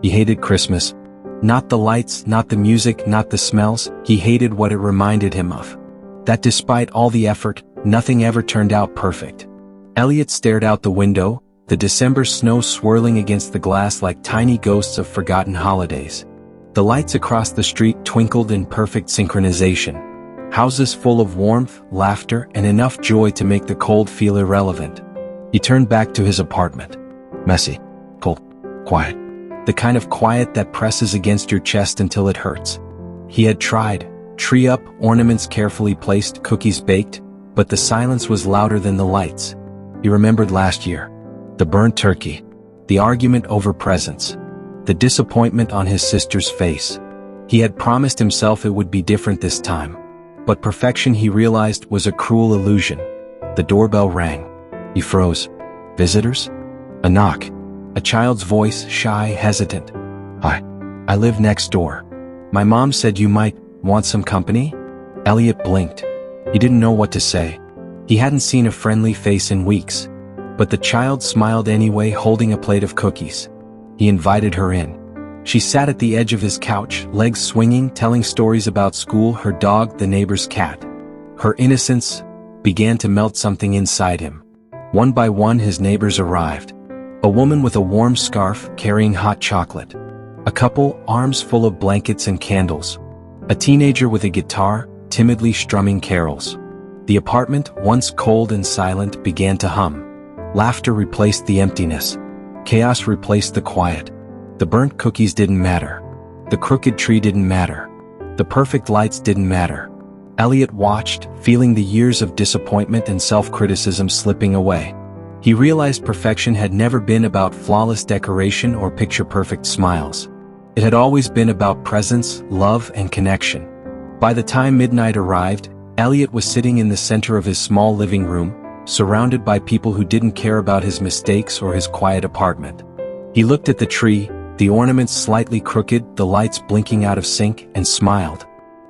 He hated Christmas. Not the lights, not the music, not the smells, he hated what it reminded him of. That despite all the effort, nothing ever turned out perfect. Elliot stared out the window, the December snow swirling against the glass like tiny ghosts of forgotten holidays. The lights across the street twinkled in perfect synchronization. Houses full of warmth, laughter, and enough joy to make the cold feel irrelevant. He turned back to his apartment. Messy. Cold. Quiet. The kind of quiet that presses against your chest until it hurts. He had tried. Tree up, ornaments carefully placed, cookies baked, but the silence was louder than the lights. He remembered last year. The burnt turkey. The argument over presents. The disappointment on his sister's face. He had promised himself it would be different this time. But perfection, he realized, was a cruel illusion. The doorbell rang. He froze. Visitors? A knock. A child's voice, shy, hesitant. Hi. I live next door. My mom said you might want some company? Elliot blinked. He didn't know what to say. He hadn't seen a friendly face in weeks. But the child smiled anyway, holding a plate of cookies. He invited her in. She sat at the edge of his couch, legs swinging, telling stories about school, her dog, the neighbor's cat. Her innocence began to melt something inside him. One by one his neighbors arrived. A woman with a warm scarf, carrying hot chocolate. A couple, arms full of blankets and candles. A teenager with a guitar, timidly strumming carols. The apartment, once cold and silent, began to hum. Laughter replaced the emptiness. Chaos replaced the quiet. The burnt cookies didn't matter. The crooked tree didn't matter. The perfect lights didn't matter. Elliot watched, feeling the years of disappointment and self-criticism slipping away. He realized perfection had never been about flawless decoration or picture-perfect smiles. It had always been about presence, love, and connection. By the time midnight arrived, Elliot was sitting in the center of his small living room, surrounded by people who didn't care about his mistakes or his quiet apartment. He looked at the tree, the ornaments slightly crooked, the lights blinking out of sync, and smiled.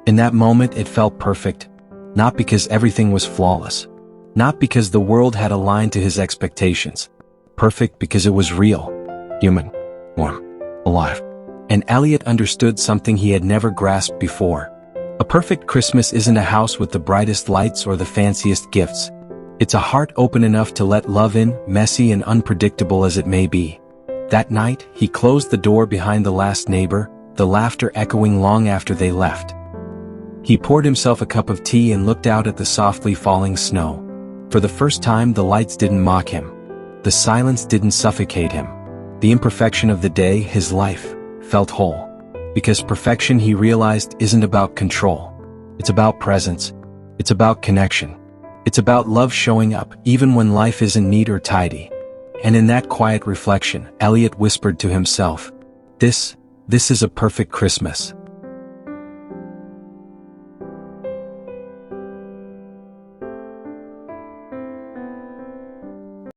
In that moment it felt perfect. Not because everything was flawless. Not because the world had aligned to his expectations. Perfect because it was real. Human. Warm. Alive. And Elliot understood something he had never grasped before. A perfect Christmas isn't a house with the brightest lights or the fanciest gifts. It's a heart open enough to let love in, messy and unpredictable as it may be. That night, he closed the door behind the last neighbor, the laughter echoing long after they left. He poured himself a cup of tea and looked out at the softly falling snow. For the first time, the lights didn't mock him. The silence didn't suffocate him. The imperfection of the day, his life, felt whole. Because perfection, he realized, isn't about control. It's about presence. It's about connection. It's about love showing up, even when life isn't neat or tidy. And in that quiet reflection, Elliot whispered to himself, This is a perfect Christmas.